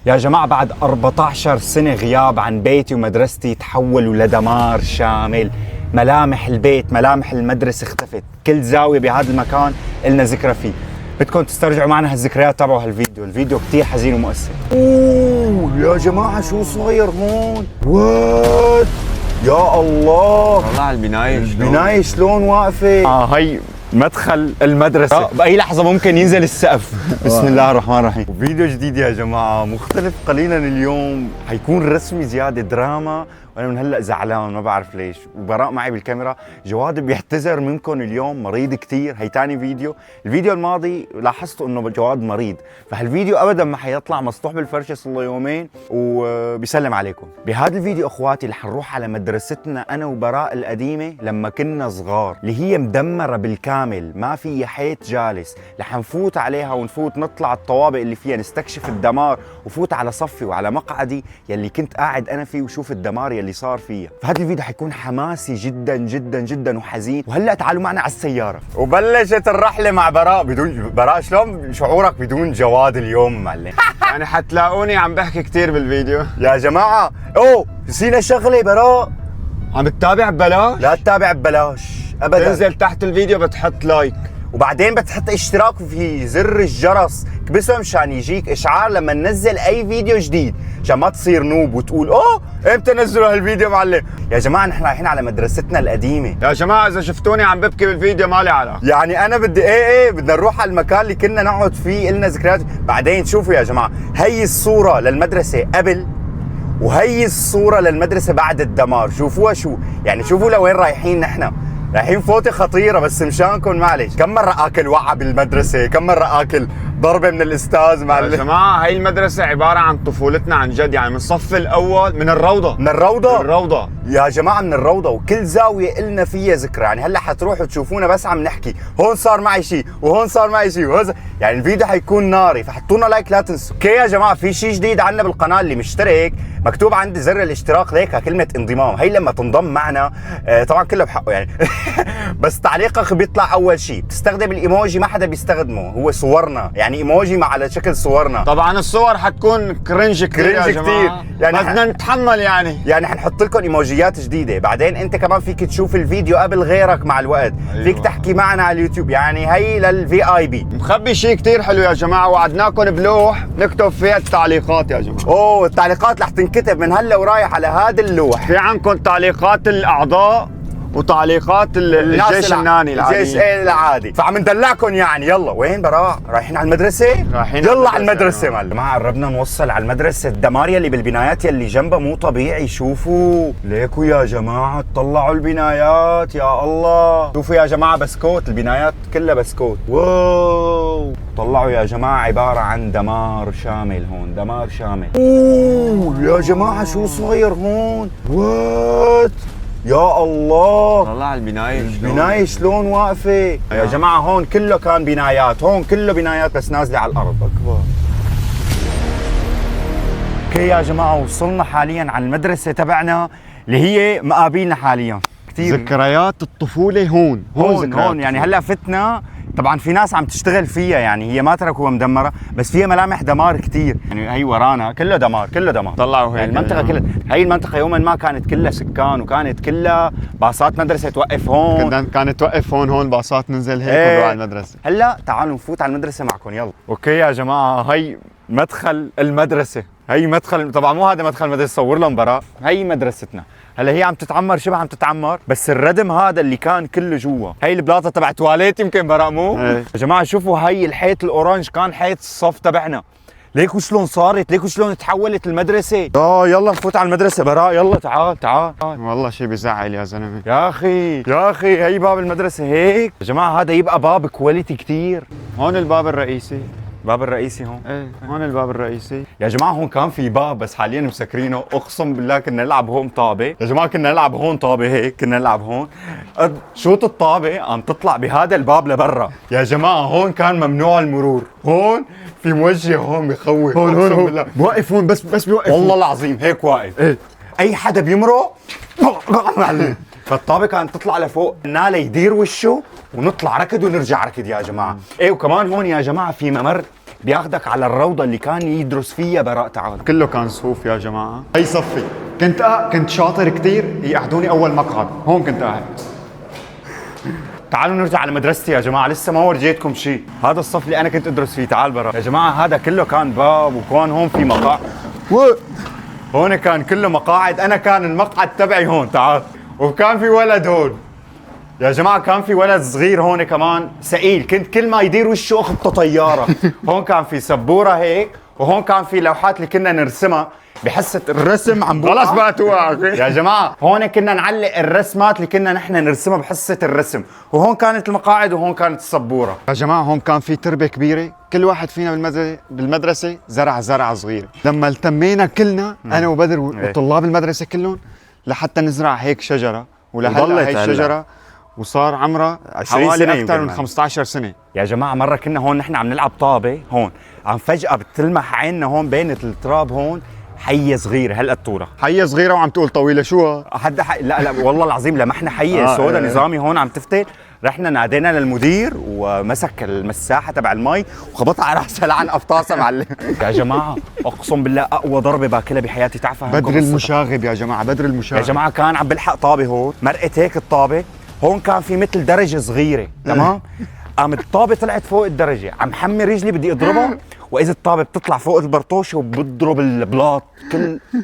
يا جماعة بعد 14 سنة غياب عن بيتي ومدرستي تحولوا لدمار شامل. ملامح البيت، ملامح المدرسة اختفت. كل زاوية بهذا المكان إلنا ذكرى فيه. بدكم تسترجعوا معنا هالذكريات، تابعوا هالفيديو، الفيديو كتير حزين ومؤثر. اوه يا جماعة شو صاير هون؟ وات يا الله، والله على البناية شلون واقفة؟ هي مدخل المدرسة، بأي لحظة ممكن ينزل السقف. بسم الله الرحمن الرحيم. وفيديو جديد يا جماعة مختلف قليلا اليوم، حيكون رسمي زيادة دراما، وأنا من هلأ زعلان ما بعرف ليش. وبراء معي بالكاميرا. جواد بيعتذر منكم اليوم، مريض كتير. هي تاني فيديو. الفيديو الماضي لاحظتوا إنه جواد مريض، فهالفيديو أبدا ما حيطلع، مسطوح بالفرشة صار له يومين وبيسلم عليكم. بهذا الفيديو أخواتي رح نروح على مدرستنا أنا وبراء القديمة لما كنا صغار، اللي هي مدمرة بالكامل، ما في حيط جالس. رح نفوت عليها ونفوت نطلع الطوابق اللي فيها، نستكشف الدمار، وفوت على صفي وعلى مقعدي يلي كنت قاعد أنا فيه، وشوف الدمار يلي صار فيها. فهذا الفيديو حيكون حماسي جدا جدا جدا وحزين. وهلا تعالوا معنا على السيارة. وبلشت الرحلة مع براء. بدون براء، شلون شعورك بدون جواد اليوم معلم؟ يعني حتلاقوني عم بحكي كتير بالفيديو يا جماعة. اوه نسينا شغلة براء، عم تتابع ببلاش؟ لا تتابع ببلاش ابدا. تنزل تحت الفيديو بتحط لايك، وبعدين بتحط اشتراك وفي زر الجرس، كبسه مشان يجيك اشعار لما ننزل اي فيديو جديد، عشان ما تصير نوب وتقول اوه امتى نزلوا هالفيديو معلم. يا جماعه نحن رايحين على مدرستنا القديمه. يا جماعة إذا شفتوني عم ببكي بالفيديو مالي علاقة. يعني انا بدي ايه بدنا نروح على المكان اللي كنا نقعد فيه، إلنا ذكريات. بعدين شوفوا يا جماعه، هي الصوره للمدرسه قبل، وهي الصوره للمدرسه بعد الدمار. شوفوها شو يعني، شوفوا لوين رايحين نحن. رايحين فوتة خطيرة، بس مشانكم معلش. كم مرة آكل وعى بالمدرسة، كم مرة آكل ضربة من الأستاذ يا معلم. جماعة هاي المدرسة عبارة عن طفولتنا عن جد، يعني من الصف الأول من الروضة. من الروضة؟ من الروضة يا جماعة، من الروضة. وكل زاوية إلنا فيها ذكرى. يعني هلا حتروحوا تشوفونا بس عم نحكي هون صار معي شيء وهون صار معي شيء وهون يعني الفيديو حيكون ناري، فحطونا لايك لا تنسوا. اوكي يا جماعة، في شيء جديد عنا بالقناة. اللي مشترك مكتوب عندي زر الاشتراك هيك كلمة انضمام. هي لما تنضم معنا طبعا كله بحقه يعني بس تعليقك بيطلع اول شيء. بتستخدم الايموجي، ما حدا بيستخدمه، هو صورنا، يعني ايموجي مع على شكل صورنا. طبعا الصور حتكون كرنج كتير يا كرنج جماعة. كتير. يعني بدنا نتحمل يعني حنحط لكم ايموجيات جديده. بعدين انت كمان فيك تشوف الفيديو قبل غيرك مع الوقت. أيوة. فيك تحكي معنا على اليوتيوب. يعني هي للفي اي بي. مخبي شيء كتير حلو يا جماعة، وعدناكم بلوح نكتب فيها التعليقات يا جماعة. اوه التعليقات رح تنكتب من هلا ورايح على هذا اللوح. في عندكم تعليقات الاعضاء وتعليقات الجيش الناني العادي. الجيش العادي. فعم ندلعكم يعني. يلا وين براء؟ رايحين على المدرسة؟ رايحين يلا على المدرسة معلم. ما قربنا نوصل على المدرسة. الدمار يلي بالبنايات يلي جنبها مو طبيعي. شوفوا ليكوا يا جماعة، طلعوا البنايات يا الله. شوفوا يا جماعة بسكوت، البنايات كلها بسكوت. واو طلعوا يا جماعة، عبارة عن دمار شامل هون، دمار شامل. اوه يا جماعة شو صاير هون؟ وات يا الله، والله على البناية شلون واقفة. يا جماعة هون كله كان بنايات، هون كله بنايات بس نازلة على الأرض. أكبر. اوكي يا جماعة، وصلنا حاليا على المدرسة تبعنا اللي هي مقابلنا حاليا. كثير ذكريات الطفولة هون يعني هلا فتنا. طبعا في ناس عم تشتغل فيها، يعني هي ما تركوها مدمرة، بس فيها ملامح دمار كثير. يعني هي ورانا كله دمار، كله دمار. طلعوا هيك يعني المنطقة كلها، هي المنطقة يوما ما كانت كلها سكان، وكانت كلها باصات مدرسة توقف هون. كانت توقف هون باصات ننزل هيك ايه. ونروح على المدرسة. هلا تعالوا نفوت على المدرسة معكم. يلا. اوكي يا جماعة، هي مدخل المدرسة. هي مدخل، طبعا مو هذا مدخل المدرسة، صور لهم براء. هي مدرستنا. هلا هي عم تتعمر، شبه عم تتعمر، بس الردم هذا اللي كان كله جوا. هي البلاطه تبع تواليت يمكن براء مو؟ ايه. يا جماعه شوفوا، هي الحيط الاورانج كان حيط الصف تبعنا. ليكوا شلون صارت، ليكوا شلون تحولت المدرسه. يلا نفوت على المدرسه براء. يلا تعال. والله شيء بيزعل يا زلمة. يا اخي هي باب المدرسه هيك. يا جماعه هذا يبقى باب كواليتي كثير. هون الباب الرئيسي. الباب الرئيسي هون. ايه هون الباب الرئيسي. يا جماعه هون كان في باب بس حاليا مسكرينه. اقسم بالله كنا نلعب هون طابه. يا جماعه كنا نلعب هون طابه هيك، كنا نلعب هون. شوط الطابه عم تطلع بهذا الباب لبرا. يا جماعه هون كان ممنوع المرور. هون في موجه هون بخوف. هون بوقف هون، بس بيوقف. والله العظيم هيك واقف. ايه. اي حدا بيمرق فالطابه كانت تطلع لفوق، ناله يدير وشه ونطلع ركض ونرجع ركض يا جماعه. ايه وكمان هون يا جماعه في ممر بياخدك على الروضه اللي كان يدرس فيها براء. تعال كله كان صفوف يا جماعه. هي صفي، كنت شاطر كثير، يقعدوني اول مقعد، هون كنت قاعد. تعالوا نرجع على مدرستي يا جماعه، لسه ما ورجيتكم شيء. هذا الصف اللي انا كنت ادرس فيه. تعال برا يا جماعه، هذا كله كان باب، وكان هون في مقاعد. هون كان كله مقاعد، انا كان المقعد تبعي هون. تعال، وكان في ولد هون يا جماعه، كان في ولد صغير هون كمان سئيل، كنت كل ما يدير وشه اخبطه طياره. هون كان في سبوره هيك، وهون كان في لوحات اللي كنا نرسمها بحصه الرسم. عم خلص بقى توقع يا جماعه، هون كنا نعلق الرسمات اللي كنا نحن نرسمها بحصه الرسم، وهون كانت المقاعد وهون كانت السبوره. يا جماعه هون كان في تربه كبيره، كل واحد فينا بالمدرسه زرع زرعه صغيره. لما التمينا كلنا انا وبدر وطلاب المدرسه كلهم لحتى نزرع هيك شجره، ولهلا هي الشجره وصار عمرها حوالي اكثر من 15 سنه. يا جماعه مره كنا هون نحن عم نلعب طابه هون، عم فجاه بتلمح عيننا هون بين التراب هون حيه صغيره هالقد طولها. حيه صغيره وعم تقول طويله، شو حدا لا والله العظيم لمحنا حيه سوداء نظامي هون عم تفتل. رحنا نادينا للمدير ومسك المساحه تبع المي وخبطها على راسها لعن قفطاسه معلم. يا جماعه اقسم بالله اقوى ضربه باكلها بحياتي. تعرفها بدر المشاغب يا جماعه، بدر المشاغب يا جماعه كان عم بلحق طابه هون، مرقت هيك الطابه هون، كان في مثل درجه صغيره تمام. قام الطابه طلعت فوق الدرجه، عم حمي رجلي بدي اضربها، واذا الطابه بتطلع فوق البرطوشه وبضرب البلاط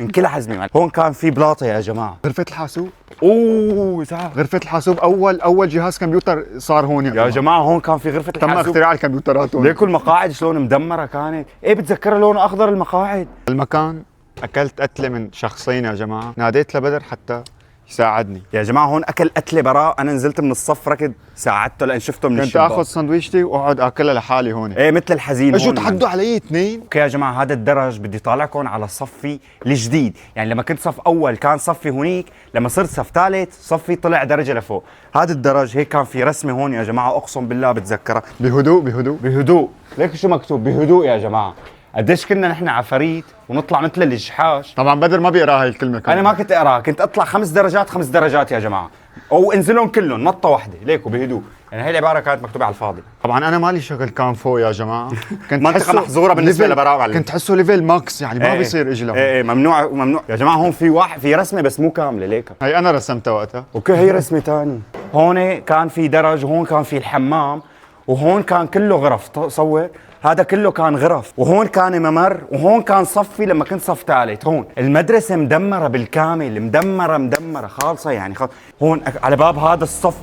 من كل حزمه. هون كان في بلاطه يا جماعه. غرفه الحاسوب، اوه صح، غرفه الحاسوب اول جهاز كمبيوتر صار هون يا جماعه. هون كان في غرفه تم الحاسوب، اختراع الكمبيوترات هون. ليكوا المقاعد شلون مدمره كانت. ايه بتذكرها لون اخضر المقاعد. المكان اكلت قتله من شخصين يا جماعه، ناديت لبدر حتى يساعدني. يا جماعه هون اكل قتله براء، انا نزلت من الصف ركض ساعدته لان شفته من الشباك. كنت اخذ سندويشتي واقعد اكلها لحالي هون. ايه مثل الحزين. اجوا تحدوا علي اثنين. اوكي يا جماعه، هذا الدرج بدي طالعكم على صفي الجديد. يعني لما كنت صف اول كان صفي هونيك، لما صرت صف ثالث صفي طلع درجه لفوق. هذا الدرج هيك كان في رسمه هون يا جماعه، اقسم بالله بتذكرها. بهدوء بهدوء بهدوء. ليك شو مكتوب؟ بهدوء يا جماعه. قديش كنا نحن عفاريت ونطلع مثل الجحاش. طبعا بدر ما بيقرا هاي الكلمه كمان. انا ما كنت اقراها، كنت اطلع 5 درجات 5 درجات يا جماعه، او انزلهم كلهم نطه واحده. ليكوا بهدوء. يعني هي العباره كانت مكتوبه على الفاضي. طبعا انا مالي شغل كان فوق يا جماعه. كنت منطقه محظوره بالنسبه لبراء معلم. كنت حسه ليفل ماكس، يعني ما بيصير اجي لهون. ايه ممنوع ممنوع يا جماعه. هون في واحد في رسمه بس مو كامله. ليك هي انا رسمتها وقتها. اوكي هي رسمه ثانيه. هون كان في درج، وهون كان في الحمام، وهون كان كله غرف. تصور هذا كله كان غرف، وهون كان ممر، وهون كان صفي لما كنت صف ثالث. هون المدرسه مدمره بالكامل، مدمره خالصه يعني هون على باب هذا الصف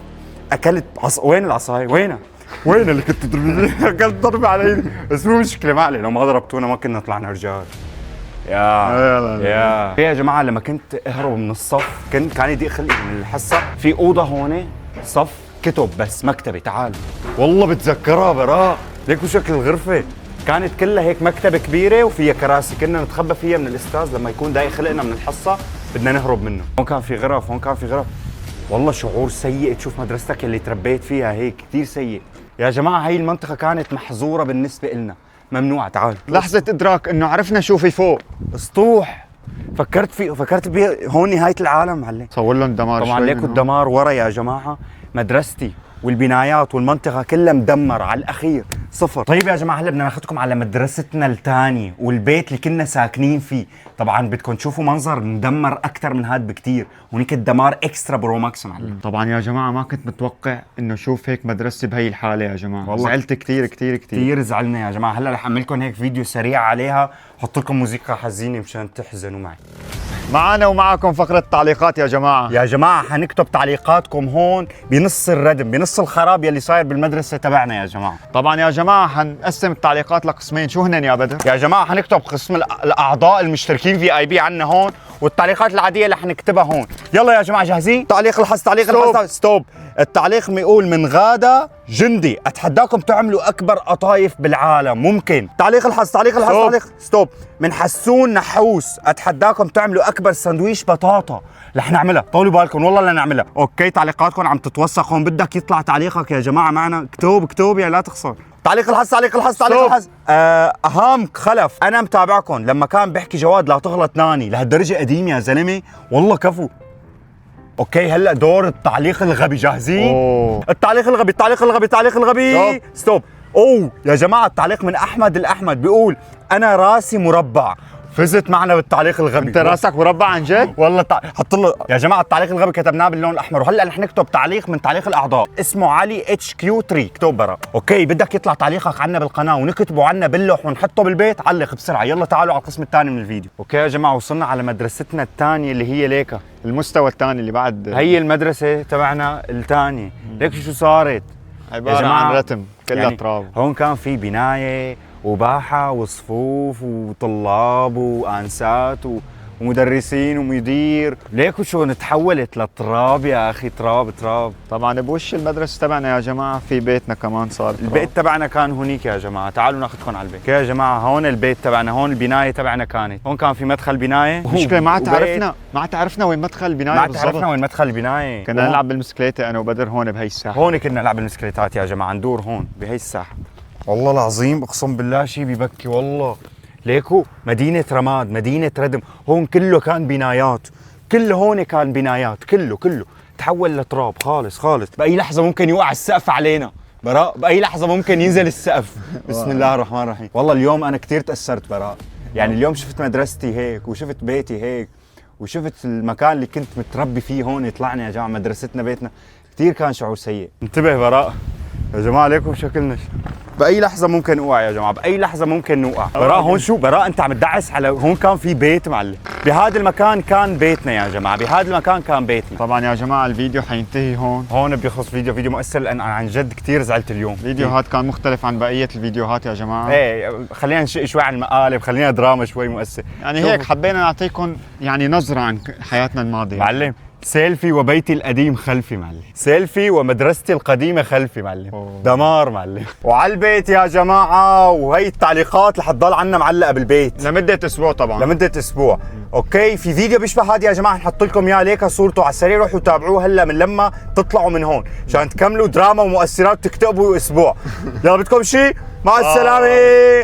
اكلت وين العصايه؟ وين اللي كنت تضربني؟ اكلت ضربه على ايدي، بس مو مشكله ما عليه، لو ما ضربتونا ما كنا طلعنا رجال. يا جماعه لما كنت اهرب من الصف كان يدي خلقي من الحصه في اوضه هون صف كتب بس مكتبه. تعال والله بتذكرها براء. ليكوا شكل الغرفه كانت كلها هيك مكتبه كبيره وفيها كراسي، كنا نتخبى فيها من الاستاذ لما يكون دايق خلقنا من الحصه بدنا نهرب منه. هون كان في غرف، هون كان في غرف. والله شعور سيء تشوف مدرستك اللي تربيت فيها هيك، كثير سيء يا جماعه. هاي المنطقه كانت محظوره بالنسبه لنا، ممنوعه. تعال لحظه ادراك انه عرفنا شو في فوق. اسطوح. فكرت هون نهايه العالم معلم. صور لهم دمار طبعا. ليكوا الدمار ورا يا جماعه. مدرستي والبنايات والمنطقة كلها مدمرة على الأخير، صفر. طيب يا جماعة هلا بدنا ناخذكم على مدرستنا الثانية والبيت اللي كنا ساكنين فيه. طبعا بدكم تشوفوا منظر مدمر أكثر من هاد بكتير، هونيك الدمار إكسترا برو ماكس معلم. طبعا يا جماعة ما كنت متوقع إنه شوف هيك مدرستي بهي الحالة يا جماعة. والله زعلت كثير زعلنا يا جماعة. هلا رح أعمل لكم هيك فيديو سريع عليها، حط لكم موسيقى حزينة مشان تحزنوا معي. معنا ومعكم فقرة تعليقات يا جماعة. يا جماعة حنكتب تعليقاتكم هون بنص الردم، بنص الخراب يلي صاير بالمدرسة تبعنا يا جماعة. طبعا يا جماعة حنقسم التعليقات لقسمين، شو هن يا بدر؟ يا جماعة حنكتب قسم الأعضاء المشتركين VIP عنا هون، والتعليقات العادية اللي حنكتبها هون. يلا يا جماعة جاهزين؟ تعليق الحظ، تعليق الحظ. ستوب. التعليق بيقول من غادة جندي: اتحداكم تعملوا اكبر قطايف بالعالم، ممكن. تعليق الحظ، تعليق الحظ. تعليق ستوب. من حسون نحوس: اتحداكم تعملوا اكبر سندويش بطاطا. رح نعملها، طولوا بالكم والله رح نعملها. اوكي تعليقاتكم عم تتوسخ هون، بدك يطلع تعليقك يا جماعه معنا. اكتب يا لا تخسر. تعليق الحظ، تعليق الحظ، تعليق الحظ. اهام خلف: انا متابعكم لما كان بيحكي جواد لا تغلط ناني. لهالدرجه قديم يا زلمه والله كفو. اوكي هلا دور التعليق الغبي، جاهزين؟ أوه. التعليق الغبي، التعليق الغبي، التعليق الغبي. ستوب. اوه يا جماعه التعليق من احمد الاحمد بيقول انا راسي مربع، فزت معنا بالتعليق الغبي. انت راسك مربع عن جد؟ والله حط له يا جماعه التعليق الغبي كتبناه باللون الاحمر، وهلا رح نكتب تعليق من تعليق الاعضاء اسمه علي اتش كيو 3، اكتب برا. اوكي بدك يطلع تعليقك عنا بالقناه ونكتبه عنا باللوح ونحطه بالبيت، علق بسرعه. يلا تعالوا على القسم الثاني من الفيديو. اوكي يا جماعه وصلنا على مدرستنا الثانيه اللي هي ليكا، المستوى الثاني اللي بعد هي المدرسه تبعنا الثانيه. ليك شو صارت عباره عن رتم كلها يعني تراب. هون كان في بنايه وباحه وصفوف وطلاب وانسات ومدرسين ومدير، ليكوا شو تحولت لتراب يا اخي، تراب تراب. طبعا بوش المدرسه تبعنا يا جماعه في بيتنا كمان صار تراب. البيت تبعنا كان هونيك يا جماعه، تعالوا ناخذكم على البيت. يا جماعه هون البيت تبعنا، هون البنايه تبعنا كانت، هون كان في مدخل بنايه. مشكلة ما تعرفنا وين مدخل البنايه بالضبط. ما تعرفنا وين مدخل البنايه. كنا نلعب بالمسكليته انا وبدر هون بهي الساحه. هون كنا نلعب بالمسكليتات يا جماعه، ندور هون بهي الساحه. والله العظيم اقسم بالله شيء ببكي والله. ليكو مدينة رماد، مدينة ردم، هون كله كان بنايات، كله هون كان بنايات، كله تحول لتراب خالص خالص. بأي لحظة ممكن يوقع السقف علينا براء، بأي لحظة ممكن ينزل السقف. بسم الله الرحمن الرحيم. والله اليوم أنا كتير تأثرت براء، يعني اليوم شفت مدرستي هيك وشفت بيتي هيك وشفت المكان اللي كنت متربي فيه هون، طلعنا يا جماعة مدرستنا بيتنا، كتير كان شعور سيء. انتبه براء يا جماعة، عليكم شكلنا بأي لحظة ممكن نوقع يا جماعة، بأي لحظة ممكن نوقع. براء هون شو براء أنت عم تدعس على هون كان في بيت معلم، بهذا المكان كان بيتنا يا جماعة، بهذا المكان كان بيتنا. طبعا يا جماعة الفيديو حينتهي هون بيخلص فيديو مؤثر، لأن أنا عن جد كثير زعلت اليوم. فيديوهات كان مختلف عن بقية الفيديوهات يا جماعة. ايه خلينا نشق شوي عن المقالب، خلينا دراما شوي مؤثر. يعني هيك حبينا نعطيكم يعني نظرة عن حياتنا الماضية. معلم سيلفي وبيتي القديم خلفي معلم، سيلفي ومدرستي القديمة خلفي معلم. دمار معلم. وعلى البيت يا جماعة، وهي التعليقات رح تضل عنا معلقة بالبيت لمدة أسبوع طبعا، لمدة أسبوع. اوكي في فيديو بيشبه هذا يا جماعة نحط لكم اياه ليك صورته على السريع، روحوا تابعوه هلا من لما تطلعوا من هون عشان تكملوا دراما ومؤثرات تكتبوا أسبوع. يلا بدكم شيء؟ مع السلامة.